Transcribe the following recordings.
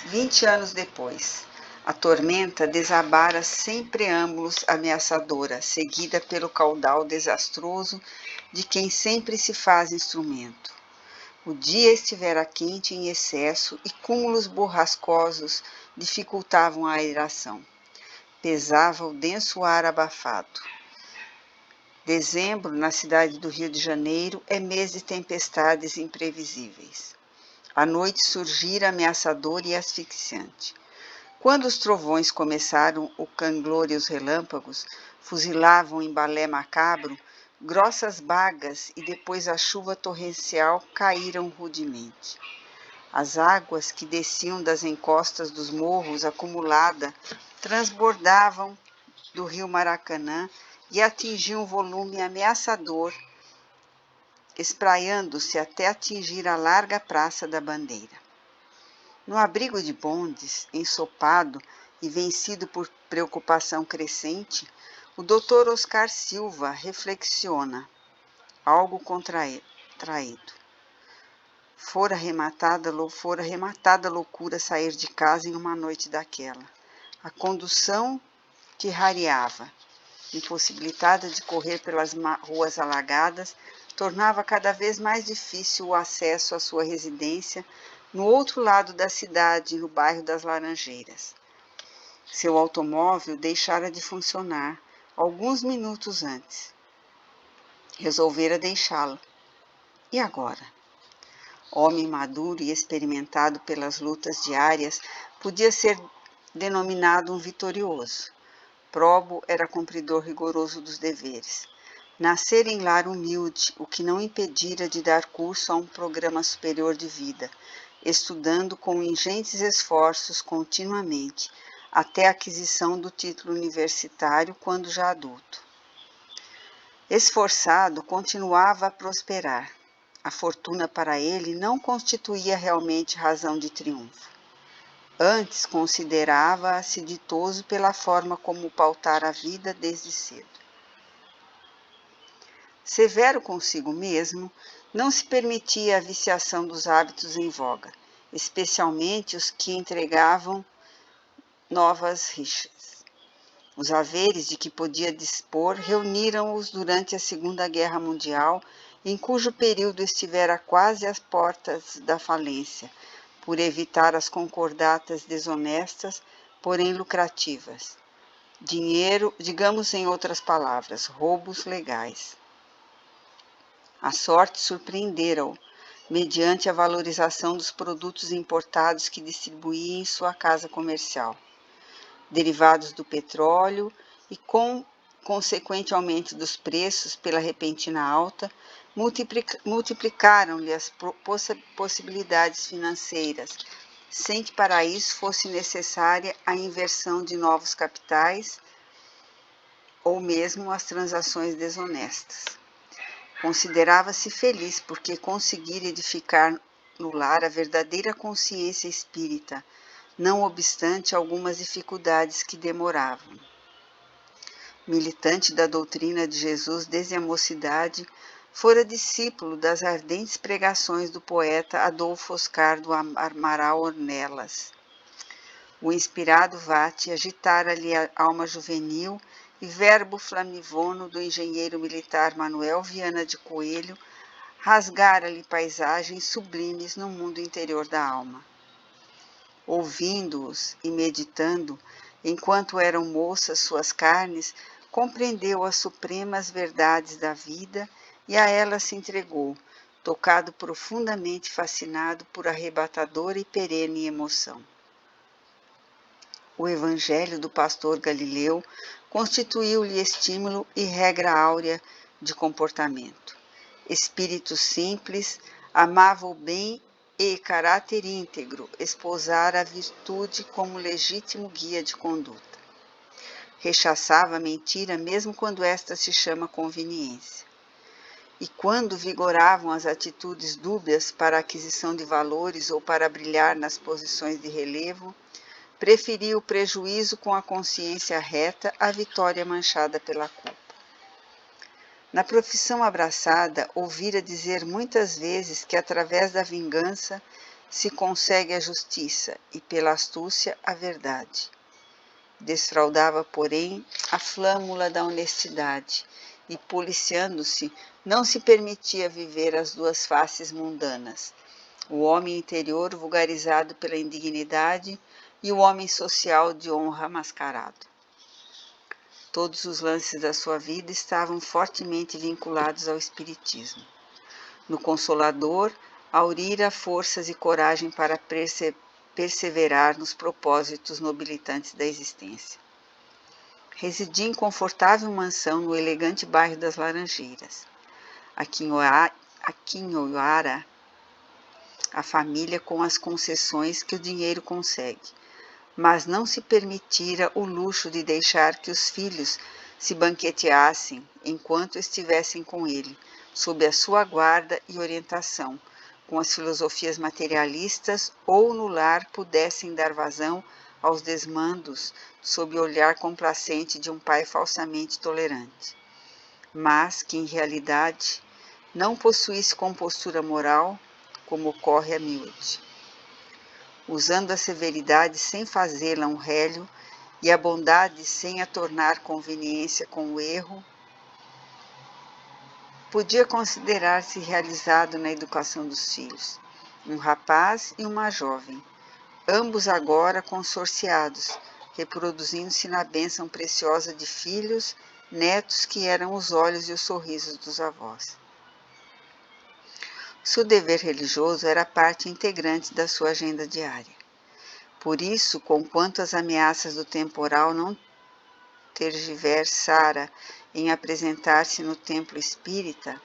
20 anos depois. A tormenta desabara sem preâmbulos ameaçadora, seguida pelo caudal desastroso de quem sempre se faz instrumento. O dia estivera quente em excesso e cúmulos borrascosos dificultavam a aeração. Pesava o denso ar abafado. Dezembro, na cidade do Rio de Janeiro, é mês de tempestades imprevisíveis. A noite surgira ameaçadora e asfixiante. Quando os trovões começaram, o canglor e os relâmpagos fuzilavam em balé macabro, grossas bagas e depois a chuva torrencial caíram rudemente. As águas que desciam das encostas dos morros acumulada transbordavam do rio Maracanã e atingiam um volume ameaçador, espraiando-se até atingir a larga Praça da Bandeira. No abrigo de bondes, ensopado e vencido por preocupação crescente, o Dr. Oscar Silva reflexiona, algo contraído. Fora rematada a loucura sair de casa em uma noite daquela. A condução que rareava, impossibilitada de correr pelas ruas alagadas, tornava cada vez mais difícil o acesso à sua residência no outro lado da cidade, no bairro das Laranjeiras. Seu automóvel deixara de funcionar alguns minutos antes. Resolvera deixá-lo. E agora? Homem maduro e experimentado pelas lutas diárias, podia ser denominado um vitorioso. Probo era cumpridor rigoroso dos deveres. Nascera em lar humilde, o que não impedira de dar curso a um programa superior de vida, estudando com ingentes esforços continuamente, até a aquisição do título universitário quando já adulto. Esforçado, continuava a prosperar. A fortuna para ele não constituía realmente razão de triunfo. Antes considerava-se ditoso pela forma como pautara a vida desde cedo. Severo consigo mesmo, não se permitia a viciação dos hábitos em voga, especialmente os que entregavam novas rixas. Os haveres de que podia dispor reuniram-os durante a Segunda Guerra Mundial, em cujo período estivera quase às portas da falência, por evitar as concordatas desonestas, porém lucrativas. Dinheiro, digamos em outras palavras, roubos legais. A sorte surpreendera-o, mediante a valorização dos produtos importados que distribuía em sua casa comercial. Derivados do petróleo e com consequente aumento dos preços pela repentina alta, multiplicaram-lhe as possibilidades financeiras, sem que para isso fosse necessária a inversão de novos capitais ou mesmo as transações desonestas. Considerava-se feliz porque conseguira edificar no lar a verdadeira consciência espírita, não obstante algumas dificuldades que demoravam. Militante da doutrina de Jesus desde a mocidade, fora discípulo das ardentes pregações do poeta Adolfo Oscar do Amaral Ornelas. O inspirado Vate agitara-lhe a alma juvenil e verbo flamivono do engenheiro militar Manuel Viana de Coelho rasgara-lhe paisagens sublimes no mundo interior da alma. Ouvindo-os e meditando, enquanto eram moças suas carnes, compreendeu as supremas verdades da vida e a elas se entregou, tocado profundamente fascinado por arrebatadora e perene emoção. O evangelho do pastor Galileu constituiu-lhe estímulo e regra áurea de comportamento. Espírito simples, amava o bem e caráter íntegro, esposara a virtude como legítimo guia de conduta. Rechaçava a mentira mesmo quando esta se chama conveniência. E quando vigoravam as atitudes dúbias para a aquisição de valores ou para brilhar nas posições de relevo, preferia o prejuízo com a consciência reta à vitória manchada pela culpa. Na profissão abraçada, ouvira dizer muitas vezes que através da vingança se consegue a justiça e pela astúcia a verdade. Desfraldava, porém, a flâmula da honestidade e, policiando-se, não se permitia viver as duas faces mundanas, o homem interior vulgarizado pela indignidade e o homem social de honra mascarado. Todos os lances da sua vida estavam fortemente vinculados ao espiritismo. No Consolador, aurira forças e coragem para perseverar nos propósitos nobilitantes da existência. Residia em confortável mansão no elegante bairro das Laranjeiras. Aquinhoara a família com as concessões que o dinheiro consegue, mas não se permitira o luxo de deixar que os filhos se banqueteassem enquanto estivessem com ele, sob a sua guarda e orientação, com as filosofias materialistas, ou no lar pudessem dar vazão aos desmandos sob o olhar complacente de um pai falsamente tolerante, mas que, em realidade, não possuísse compostura moral, como ocorre a miúde. Usando a severidade sem fazê-la um rélio e a bondade sem a tornar conveniência com o erro, podia considerar-se realizado na educação dos filhos, um rapaz e uma jovem, ambos agora consorciados, reproduzindo-se na bênção preciosa de filhos, netos que eram os olhos e os sorrisos dos avós. Seu dever religioso era parte integrante da sua agenda diária. Por isso, conquanto as ameaças do temporal não tergiversara em apresentar-se no templo espírita,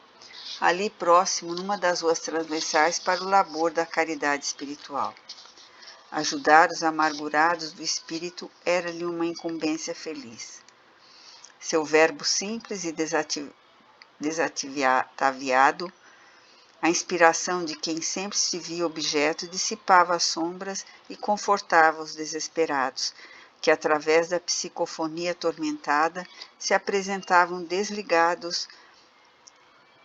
ali próximo, numa das ruas transversais para o labor da caridade espiritual. Ajudar os amargurados do espírito era-lhe uma incumbência feliz. Seu verbo simples e desataviado, a inspiração de quem sempre se via objeto, dissipava as sombras e confortava os desesperados, que através da psicofonia atormentada se apresentavam desligados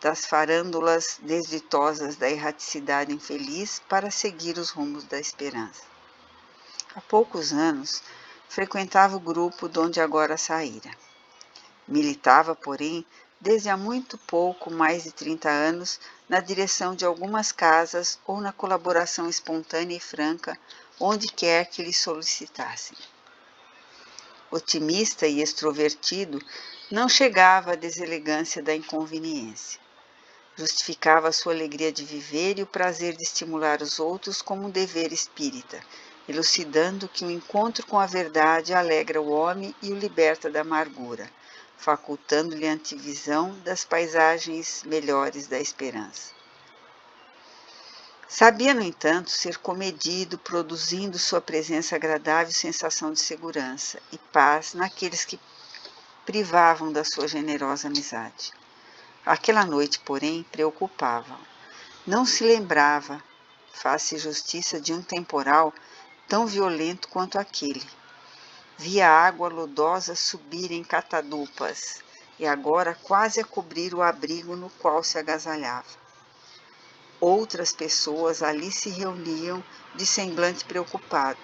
das farândulas desditosas da erraticidade infeliz para seguir os rumos da esperança. Há poucos anos, frequentava o grupo de onde agora saíra. Militava, porém, desde há muito pouco mais de 30 anos, na direção de algumas casas ou na colaboração espontânea e franca, onde quer que lhe solicitassem. Otimista e extrovertido, não chegava à deselegância da inconveniência. Justificava sua alegria de viver e o prazer de estimular os outros como um dever espírita, elucidando que o encontro com a verdade alegra o homem e o liberta da amargura, facultando-lhe a antevisão das paisagens melhores da esperança. Sabia, no entanto, ser comedido, produzindo sua presença agradável sensação de segurança e paz naqueles que privavam da sua generosa amizade. Aquela noite, porém, preocupava-o. Não se lembrava, faz-se justiça, de um temporal tão violento quanto aquele. Via a água lodosa subir em catadupas e agora quase a cobrir o abrigo no qual se agasalhava. Outras pessoas ali se reuniam de semblante preocupado.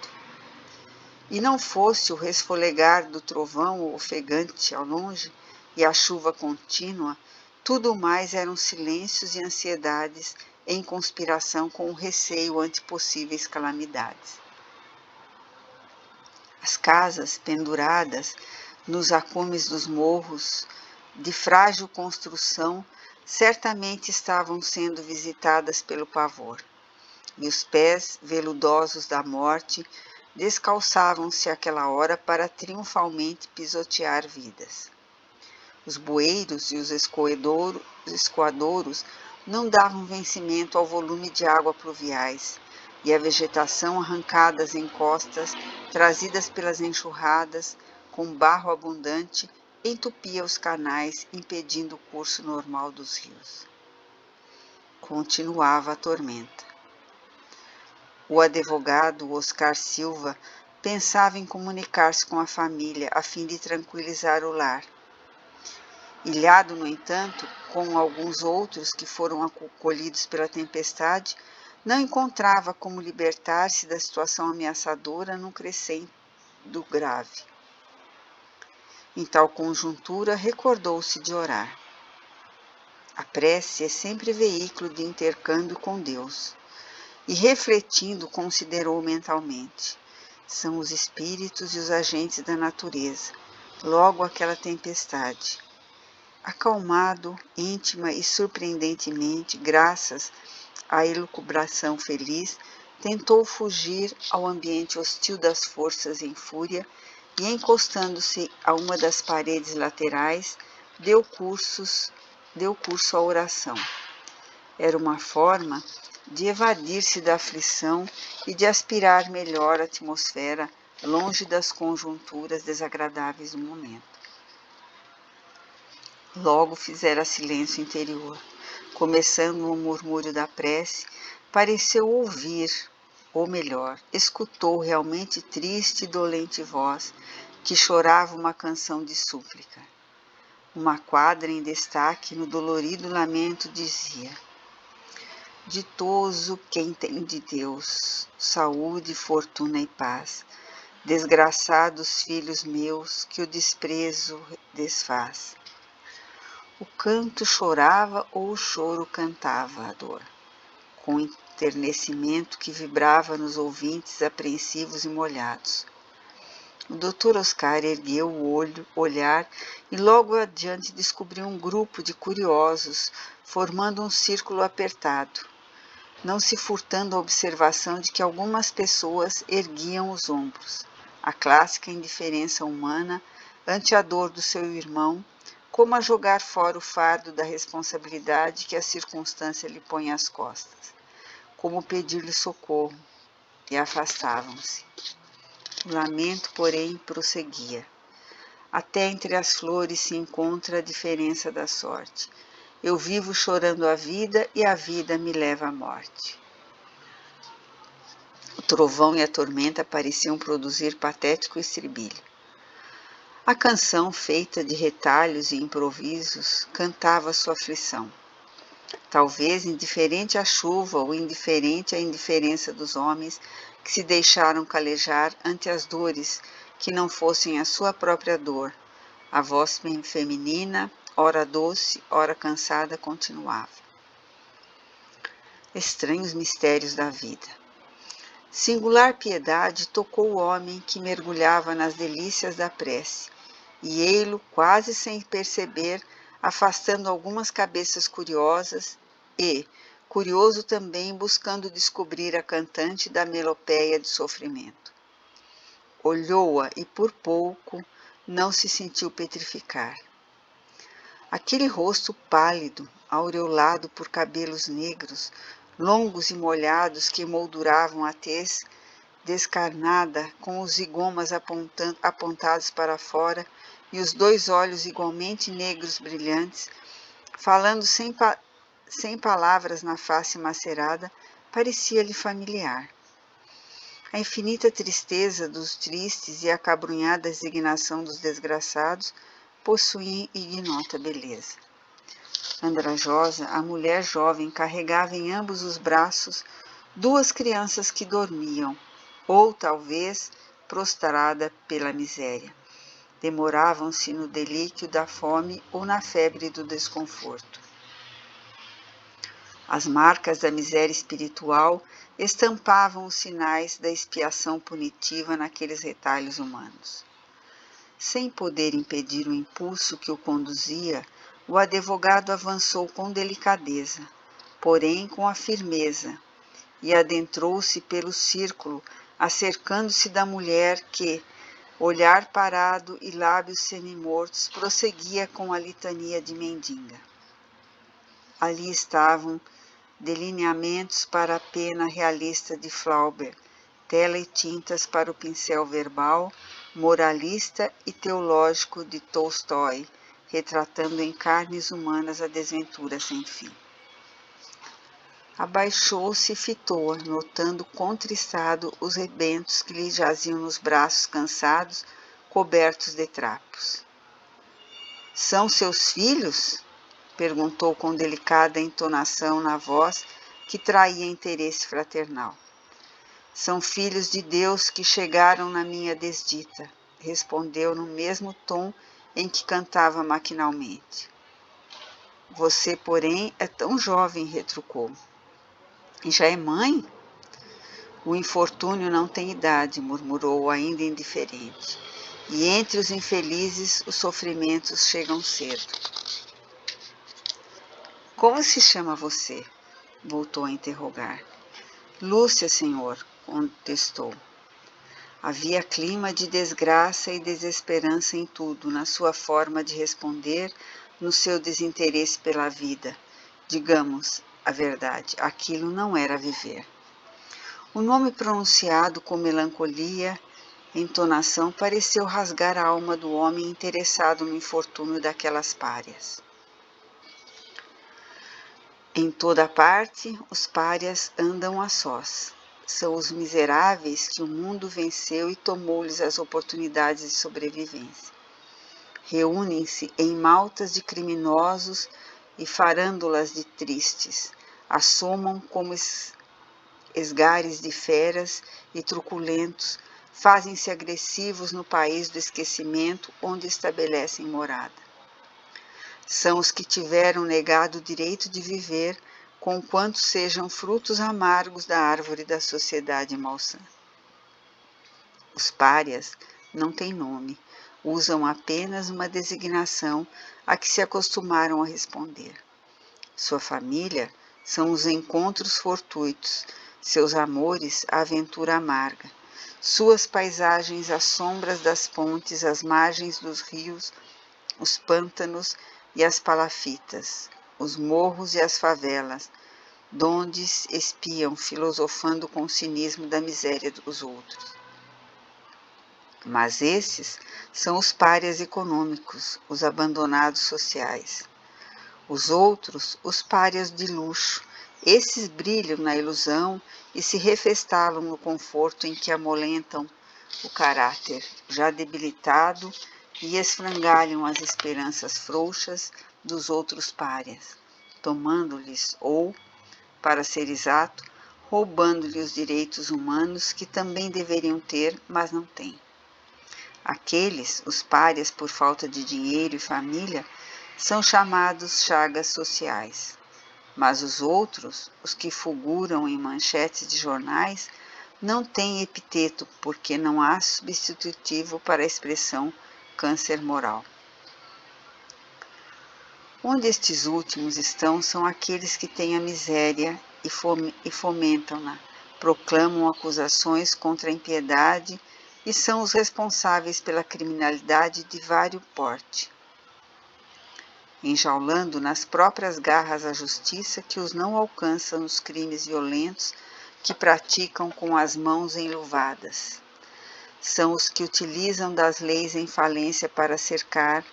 E não fosse o resfolegar do trovão ofegante ao longe e a chuva contínua, tudo mais eram silêncios e ansiedades em conspiração com o receio ante possíveis calamidades. As casas penduradas nos acumes dos morros, de frágil construção, certamente estavam sendo visitadas pelo pavor, e os pés veludosos da morte descalçavam-se àquela hora para triunfalmente pisotear vidas. Os bueiros e os escoadouros não davam vencimento ao volume de água pluviais, e a vegetação arrancada às encostas, trazidas pelas enxurradas, com barro abundante, entupia os canais, impedindo o curso normal dos rios. Continuava a tormenta. O advogado Oscar Silva pensava em comunicar-se com a família a fim de tranquilizar o lar. Ilhado, no entanto, com alguns outros que foram acolhidos pela tempestade, Não encontrava como libertar-se da situação ameaçadora num crescendo grave. Em tal conjuntura, recordou-se de orar. A prece é sempre veículo de intercâmbio com Deus. E refletindo, considerou mentalmente: são os espíritos e os agentes da natureza, logo aquela tempestade. Acalmado, íntima e surpreendentemente, graças à elucubração feliz, tentou fugir ao ambiente hostil das forças em fúria e, encostando-se a uma das paredes laterais, deu curso à oração. Era uma forma de evadir-se da aflição e de aspirar melhor a atmosfera, longe das conjunturas desagradáveis do momento. Logo fizera silêncio interior. Começando o murmúrio da prece, pareceu ouvir, ou melhor, escutou realmente triste e dolente voz, que chorava uma canção de súplica. Uma quadra em destaque no dolorido lamento dizia: ditoso quem tem de Deus, saúde, fortuna e paz. Desgraçados filhos meus, que o desprezo desfaz. O canto chorava ou o choro cantava a dor, com enternecimento que vibrava nos ouvintes apreensivos e molhados. O Dr. Oscar ergueu o olhar e logo adiante descobriu um grupo de curiosos, formando um círculo apertado, não se furtando a observação de que algumas pessoas erguiam os ombros, a clássica indiferença humana ante a dor do seu irmão, como a jogar fora o fardo da responsabilidade que a circunstância lhe põe às costas, como pedir-lhe socorro, e afastavam-se. O lamento, porém, prosseguia. Até entre as flores se encontra a diferença da sorte. Eu vivo chorando a vida e a vida me leva à morte. O trovão e a tormenta pareciam produzir patético estribilho. A canção, feita de retalhos e improvisos, cantava sua aflição. Talvez indiferente à chuva ou indiferente à indiferença dos homens que se deixaram calejar ante as dores que não fossem a sua própria dor, a voz feminina, ora doce, ora cansada, continuava. Estranhos mistérios da vida. Singular piedade tocou o homem que mergulhava nas delícias da prece, e ei-lo, quase sem perceber, afastando algumas cabeças curiosas e, curioso também, buscando descobrir a cantante da melopéia de sofrimento. Olhou-a e, por pouco, não se sentiu petrificar. Aquele rosto pálido, aureolado por cabelos negros, longos e molhados que molduravam a tez descarnada, com os zigomas apontados para fora e os dois olhos igualmente negros brilhantes, falando sem palavras na face macerada, parecia-lhe familiar. A infinita tristeza dos tristes e a acabrunhada resignação dos desgraçados possuem ignota beleza. Andrajosa, a mulher jovem carregava em ambos os braços duas crianças que dormiam, ou talvez prostrada pela miséria. Demoravam-se no delíquio da fome ou na febre do desconforto. As marcas da miséria espiritual estampavam os sinais da expiação punitiva naqueles retalhos humanos. Sem poder impedir o impulso que o conduzia, o advogado avançou com delicadeza, porém com a firmeza, e adentrou-se pelo círculo, acercando-se da mulher que, olhar parado e lábios semimortos, prosseguia com a litania de mendiga. Ali estavam delineamentos para a pena realista de Flaubert, tela e tintas para o pincel verbal, moralista e teológico de Tolstói, retratando em carnes humanas a desventura sem fim. Abaixou-se e fitou-a, notando contristado os rebentos que lhe jaziam nos braços cansados, cobertos de trapos. São seus filhos? Perguntou com delicada entonação na voz, que traía interesse fraternal. São filhos de Deus que chegaram na minha desdita, respondeu no mesmo tom em que cantava maquinalmente. Você, porém, é tão jovem, retrucou. E já é mãe? O infortúnio não tem idade, murmurou, ainda indiferente. E entre os infelizes, os sofrimentos chegam cedo. Como se chama você? Voltou a interrogar. Lúcia, senhor, contestou. Havia clima de desgraça e desesperança em tudo, na sua forma de responder, no seu desinteresse pela vida. Digamos a verdade, aquilo não era viver. O nome pronunciado com melancolia, entonação, pareceu rasgar a alma do homem interessado no infortúnio daquelas párias. Em toda parte, os párias andam a sós. São os miseráveis que o mundo venceu e tomou-lhes as oportunidades de sobrevivência. Reúnem-se em maltas de criminosos e farândulas de tristes. Assomam como esgares de feras e truculentos, fazem-se agressivos no país do esquecimento onde estabelecem morada. São os que tiveram negado o direito de viver, conquanto sejam frutos amargos da árvore da sociedade malsã. Os párias não têm nome, usam apenas uma designação a que se acostumaram a responder. Sua família são os encontros fortuitos, seus amores a aventura amarga, suas paisagens as sombras das pontes, as margens dos rios, os pântanos e as palafitas, os morros e as favelas, donde espiam, filosofando com o cinismo da miséria dos outros. Mas esses são os párias econômicos, os abandonados sociais. Os outros, os párias de luxo, esses brilham na ilusão e se refestalam no conforto em que amolentam o caráter já debilitado e esfrangalham as esperanças frouxas dos outros párias, tomando-lhes ou, para ser exato, roubando-lhe os direitos humanos que também deveriam ter, mas não têm. Aqueles, os párias por falta de dinheiro e família, são chamados chagas sociais. Mas os outros, os que figuram em manchetes de jornais, não têm epiteto porque não há substitutivo para a expressão câncer moral. Onde estes últimos estão são aqueles que têm a miséria e fomentam-na, proclamam acusações contra a impiedade e são os responsáveis pela criminalidade de vário porte, enjaulando nas próprias garras a justiça que os não alcança nos crimes violentos que praticam com as mãos enluvadas. São os que utilizam das leis em falência para cercear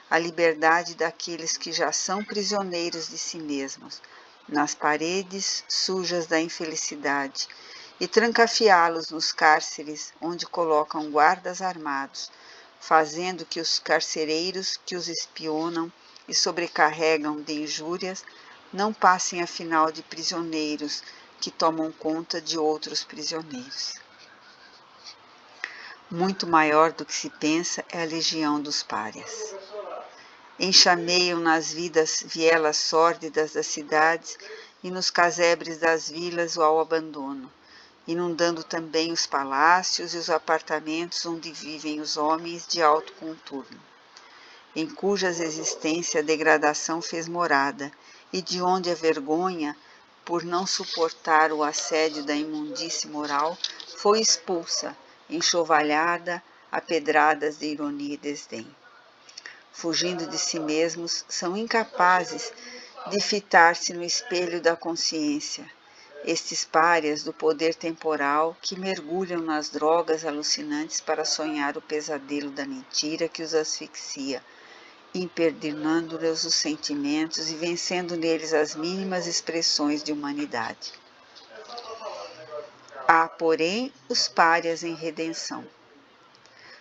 a liberdade daqueles que já são prisioneiros de si mesmos, nas paredes sujas da infelicidade, e trancafiá-los nos cárceres onde colocam guardas armados, fazendo que os carcereiros que os espionam e sobrecarregam de injúrias não passem afinal de prisioneiros que tomam conta de outros prisioneiros. Muito maior do que se pensa é a legião dos párias. Enxameiam nas vielas sórdidas das cidades e nos casebres das vilas ao abandono, inundando também os palácios e os apartamentos onde vivem os homens de alto contorno, em cujas existência a degradação fez morada e de onde a vergonha, por não suportar o assédio da imundície moral, foi expulsa, enxovalhada a pedradas de ironia e desdém. Fugindo de si mesmos, são incapazes de fitar-se no espelho da consciência, estes párias do poder temporal que mergulham nas drogas alucinantes para sonhar o pesadelo da mentira que os asfixia, imperdinando-lhes os sentimentos e vencendo neles as mínimas expressões de humanidade. Há, porém, os párias em redenção.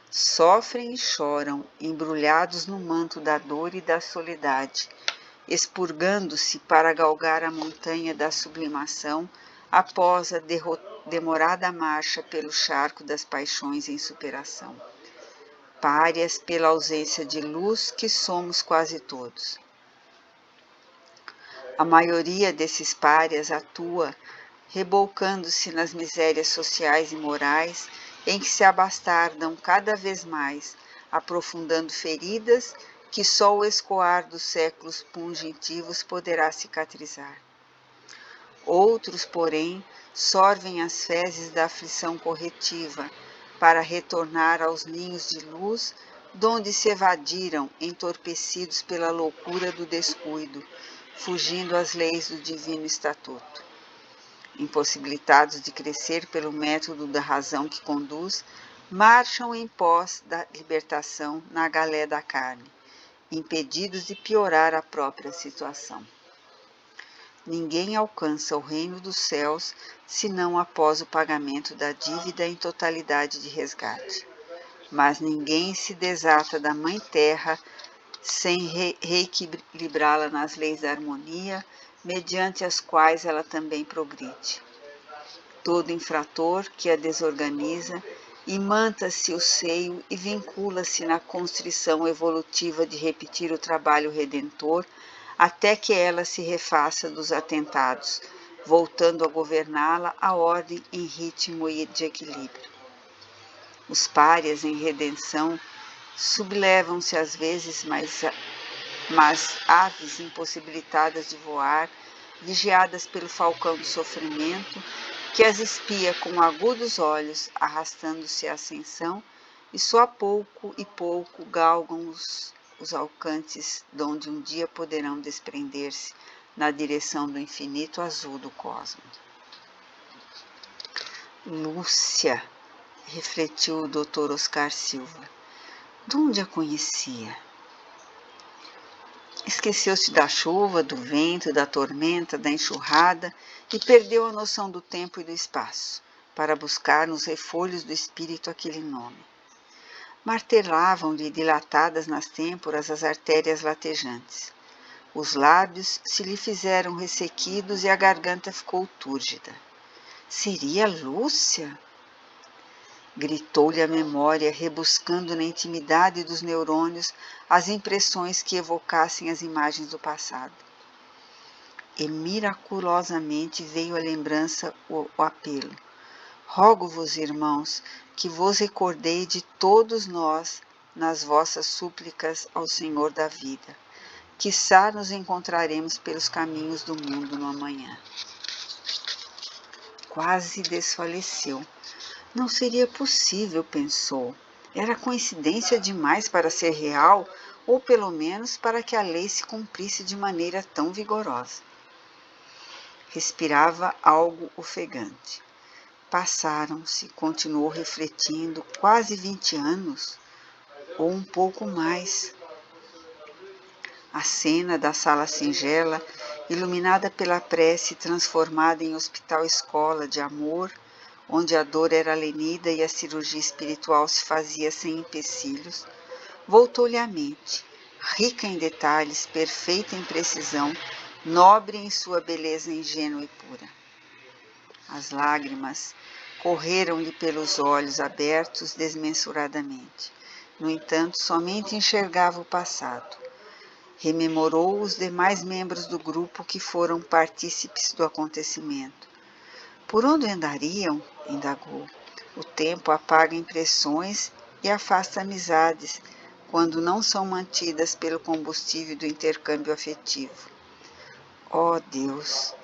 Sofrem e choram, embrulhados no manto da dor e da soledade, expurgando-se para galgar a montanha da sublimação após a demorada marcha pelo charco das paixões em superação. Párias pela ausência de luz que somos quase todos. A maioria desses párias atua rebolcando-se nas misérias sociais e morais em que se abastardam cada vez mais, aprofundando feridas que só o escoar dos séculos pungentivos poderá cicatrizar. Outros, porém, sorvem as fezes da aflição corretiva, para retornar aos ninhos de luz, donde se evadiram, entorpecidos pela loucura do descuido, fugindo às leis do divino estatuto. Impossibilitados de crescer pelo método da razão que conduz, marcham em pós da libertação na galé da carne, impedidos de piorar a própria situação. Ninguém alcança o reino dos céus senão após o pagamento da dívida em totalidade de resgate. Mas ninguém se desata da Mãe Terra sem reequilibrá-la nas leis da harmonia, mediante as quais ela também progride. Todo infrator que a desorganiza imanta-se o seio e vincula-se na constrição evolutiva de repetir o trabalho redentor até que ela se refaça dos atentados, voltando a governá-la a ordem em ritmo e de equilíbrio. Os párias em redenção sublevam-se às vezes, mas aves impossibilitadas de voar, vigiadas pelo falcão do sofrimento, que as espia com agudos olhos, arrastando-se à ascensão, e só a pouco e pouco galgam os alcantes, donde um dia poderão desprender-se na direção do infinito azul do cosmos. Lúcia, refletiu o Dr. Oscar Silva, de onde a conhecia? Esqueceu-se da chuva, do vento, da tormenta, da enxurrada e perdeu a noção do tempo e do espaço, para buscar nos refolhos do espírito aquele nome. Martelavam-lhe dilatadas nas têmporas as artérias latejantes. Os lábios se lhe fizeram ressequidos e a garganta ficou túrgida. Seria Lúcia? Gritou-lhe a memória, rebuscando na intimidade dos neurônios as impressões que evocassem as imagens do passado. E miraculosamente veio à lembrança o apelo. Rogo-vos, irmãos, que vos recordei de todos nós nas vossas súplicas ao Senhor da vida. Quiçá nos encontraremos pelos caminhos do mundo no amanhã. Quase desfaleceu. Não seria possível, pensou. Era coincidência demais para ser real, ou pelo menos para que a lei se cumprisse de maneira tão vigorosa. Respirava algo ofegante. Passaram-se, continuou refletindo, quase 20 anos, ou um pouco mais. A cena da sala singela, iluminada pela prece transformada em hospital-escola de amor, onde a dor era lenida e a cirurgia espiritual se fazia sem empecilhos, voltou-lhe à mente, rica em detalhes, perfeita em precisão, nobre em sua beleza ingênua e pura. As lágrimas correram-lhe pelos olhos abertos desmensuradamente. No entanto, somente enxergava o passado. Rememorou os demais membros do grupo que foram partícipes do acontecimento. Por onde andariam? Indagou. O tempo apaga impressões e afasta amizades, quando não são mantidas pelo combustível do intercâmbio afetivo. Oh, Deus!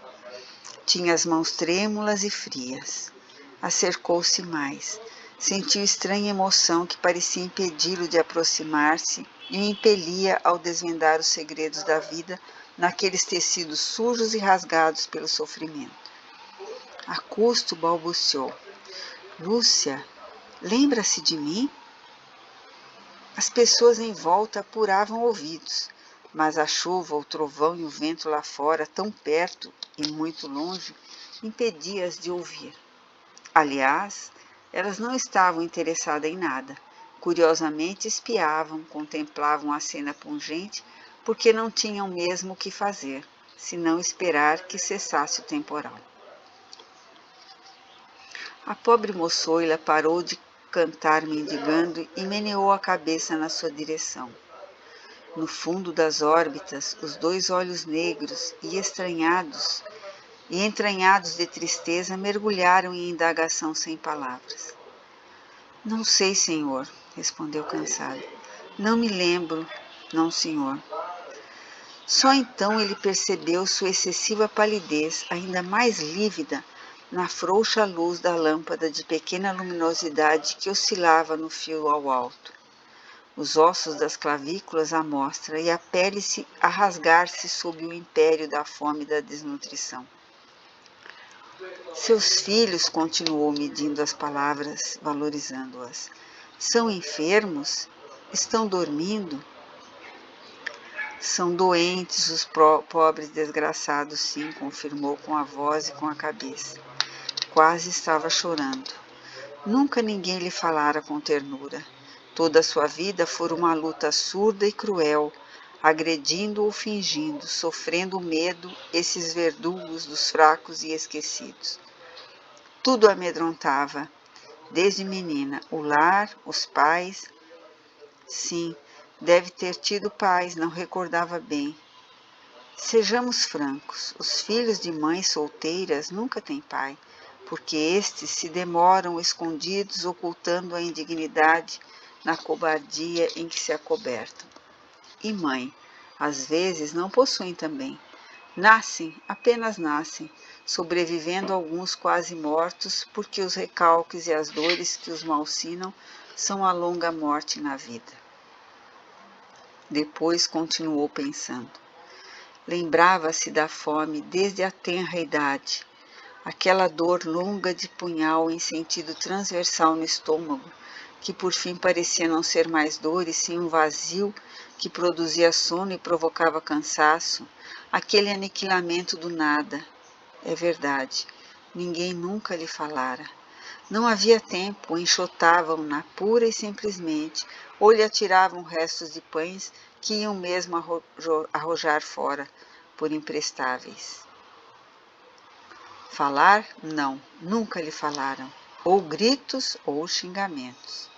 Tinha as mãos trêmulas e frias. Acercou-se mais. Sentiu estranha emoção que parecia impedi-lo de aproximar-se e o impelia ao desvendar os segredos da vida naqueles tecidos sujos e rasgados pelo sofrimento. A custo balbuciou. Lúcia, lembra-se de mim? As pessoas em volta apuravam ouvidos, mas a chuva, o trovão e o vento lá fora, tão perto e muito longe, impedia-as de ouvir. Aliás, elas não estavam interessadas em nada. Curiosamente espiavam, contemplavam a cena pungente porque não tinham mesmo o que fazer, senão esperar que cessasse o temporal. A pobre moçoila parou de cantar mendigando e meneou a cabeça na sua direção. No fundo das órbitas, os 2 olhos negros e entranhados de tristeza mergulharam em indagação sem palavras. Não sei, senhor, respondeu cansado. Não me lembro, não, senhor. Só então ele percebeu sua excessiva palidez, ainda mais lívida, na frouxa luz da lâmpada de pequena luminosidade que oscilava no fio ao alto. Os ossos das clavículas à mostra e a pele a rasgar-se sob o império da fome e da desnutrição. Seus filhos, continuou medindo as palavras, valorizando-as, são enfermos? Estão dormindo? São doentes os pobres desgraçados, sim, confirmou com a voz e com a cabeça. Quase estava chorando. Nunca ninguém lhe falara com ternura. Toda a sua vida fora uma luta surda e cruel, agredindo ou fingindo, sofrendo medo, esses verdugos dos fracos e esquecidos. Tudo amedrontava, desde menina, o lar, os pais. Sim, deve ter tido pais, não recordava bem. Sejamos francos, os filhos de mães solteiras nunca têm pai, porque estes se demoram escondidos, ocultando a indignidade na cobardia em que se acobertam. E mãe, às vezes, não possuem também. Nascem, apenas nascem, sobrevivendo alguns quase mortos, porque os recalques e as dores que os malsinam são a longa morte na vida. Depois continuou pensando. Lembrava-se da fome desde a tenra idade, aquela dor longa de punhal em sentido transversal no estômago, que por fim parecia não ser mais dor e sim um vazio que produzia sono e provocava cansaço, aquele aniquilamento do nada. É verdade, ninguém nunca lhe falara. Não havia tempo, enxotavam-na pura e simplesmente, ou lhe atiravam restos de pães que iam mesmo arrojar fora, por imprestáveis. Falar? Não, nunca lhe falaram, ou gritos ou xingamentos.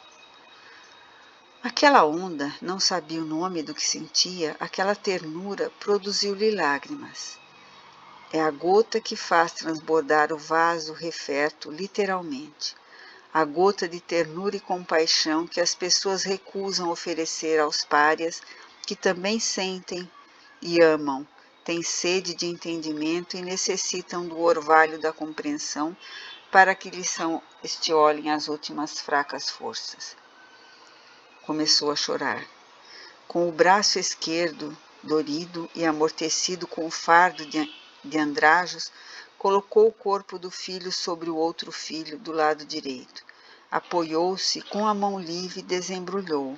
Aquela onda, não sabia o nome do que sentia, aquela ternura produziu-lhe lágrimas. É a gota que faz transbordar o vaso referto, literalmente. A gota de ternura e compaixão que as pessoas recusam oferecer aos párias que também sentem e amam, têm sede de entendimento e necessitam do orvalho da compreensão para que lhes estiolem as últimas fracas forças. Começou a chorar. Com o braço esquerdo, dorido e amortecido com o fardo de andrajos, colocou o corpo do filho sobre o outro filho do lado direito. Apoiou-se com a mão livre e desembrulhou.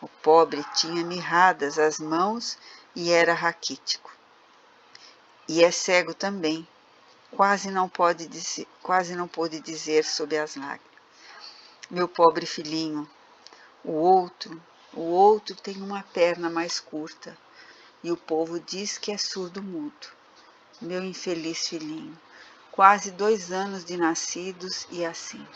O pobre tinha mirradas as mãos e era raquítico. E é cego também. Quase não pôde dizer sob as lágrimas. Meu pobre filhinho, o outro tem uma perna mais curta, e o povo diz que é surdo-mudo. Meu infeliz filhinho, quase 2 anos de nascidos e assim.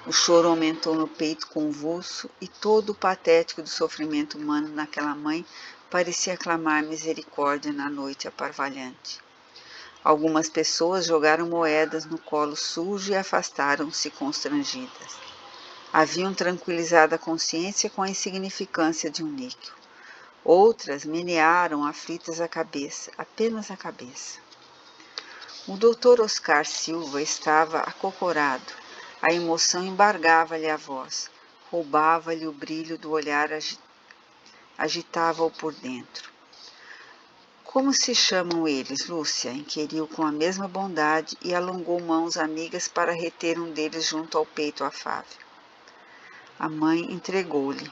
O choro aumentou no peito convulso e todo o patético do sofrimento humano naquela mãe parecia clamar misericórdia na noite aparvalhante. Algumas pessoas jogaram moedas no colo sujo e afastaram-se constrangidas. Haviam tranquilizado a consciência com a insignificância de um níquel. Outras menearam aflitas a cabeça, apenas a cabeça. O doutor Oscar Silva estava acocorado. A emoção embargava-lhe a voz, roubava-lhe o brilho do olhar, agitava-o por dentro. Como se chamam eles, Lúcia? Inquiriu com a mesma bondade e alongou mãos amigas para reter um deles junto ao peito afável. A mãe entregou-lhe,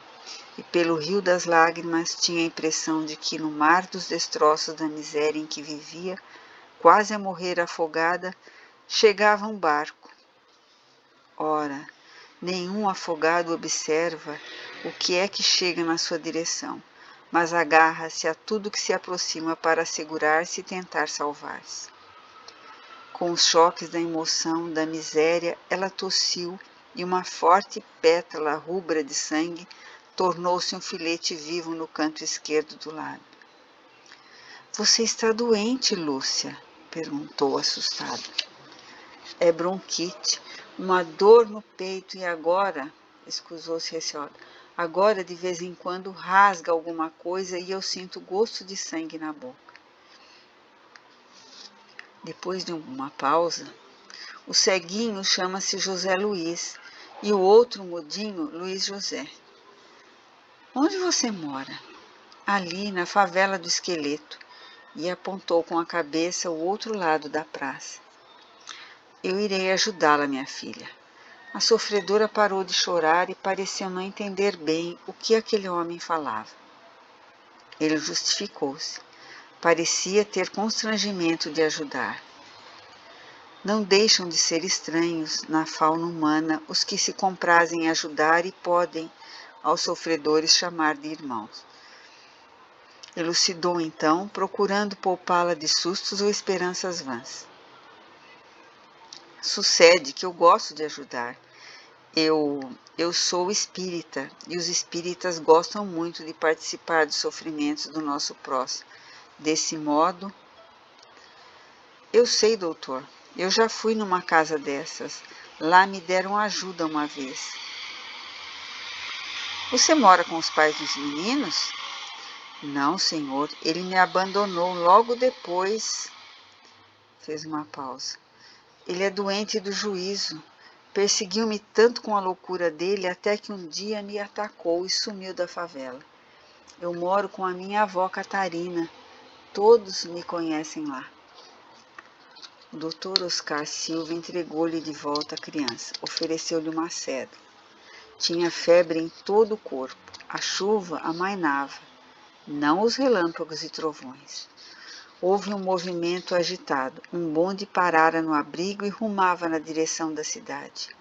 e pelo rio das lágrimas tinha a impressão de que no mar dos destroços da miséria em que vivia, quase a morrer afogada, chegava um barco. Ora, nenhum afogado observa o que é que chega na sua direção. mas agarra-se a tudo que se aproxima para assegurar-se e tentar salvar-se. Com os choques da emoção, da miséria, ela tossiu e uma forte pétala rubra de sangue tornou-se um filete vivo no canto esquerdo do lábio. Você está doente, Lúcia? Perguntou assustada. É bronquite, uma dor no peito e agora, escusou-se receosa, agora de vez em quando rasga alguma coisa e eu sinto gosto de sangue na boca. Depois de uma pausa, o ceguinho chama-se José Luiz e o outro mudinho Luiz José. Onde você mora? Ali, na favela do Esqueleto, e apontou com a cabeça o outro lado da praça. Eu irei ajudá-la, minha filha. A sofredora parou de chorar e pareceu não entender bem o que aquele homem falava. Ele justificou-se. Parecia ter constrangimento de ajudar. Não deixam de ser estranhos na fauna humana os que se comprazem em ajudar e podem, aos sofredores, chamar de irmãos. Elucidou então, procurando poupá-la de sustos ou esperanças vãs. Sucede que eu gosto de ajudar. Eu sou espírita e os espíritas gostam muito de participar dos sofrimentos do nosso próximo. Desse modo, eu sei, doutor, eu já fui numa casa dessas. Lá me deram ajuda uma vez. Você mora com os pais dos meninos? Não, senhor, ele me abandonou logo depois. Fez uma pausa. Ele é doente do juízo. Perseguiu-me tanto com a loucura dele até que um dia me atacou e sumiu da favela. Eu moro com a minha avó Catarina. Todos me conhecem lá. O doutor Oscar Silva entregou-lhe de volta a criança. Ofereceu-lhe uma cédula. Tinha febre em todo o corpo. A chuva amainava, não os relâmpagos e trovões. Houve um movimento agitado. Um bonde parara no abrigo e rumava na direção da cidade.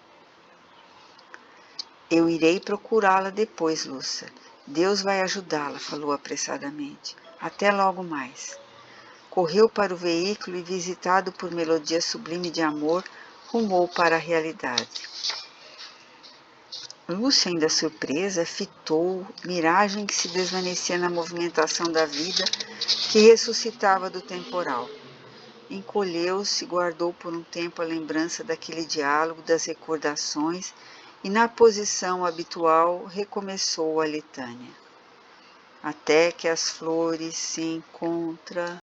Eu irei procurá-la depois, Lúcia. Deus vai ajudá-la, falou apressadamente. Até logo mais. Correu para o veículo e, visitado por melodia sublime de amor, rumou para a realidade. Lúcia, ainda surpresa, fitou miragem que se desvanecia na movimentação da vida que ressuscitava do temporal. Encolheu-se, guardou por um tempo a lembrança daquele diálogo, das recordações, e na posição habitual recomeçou a litânia. Até que as flores se encontram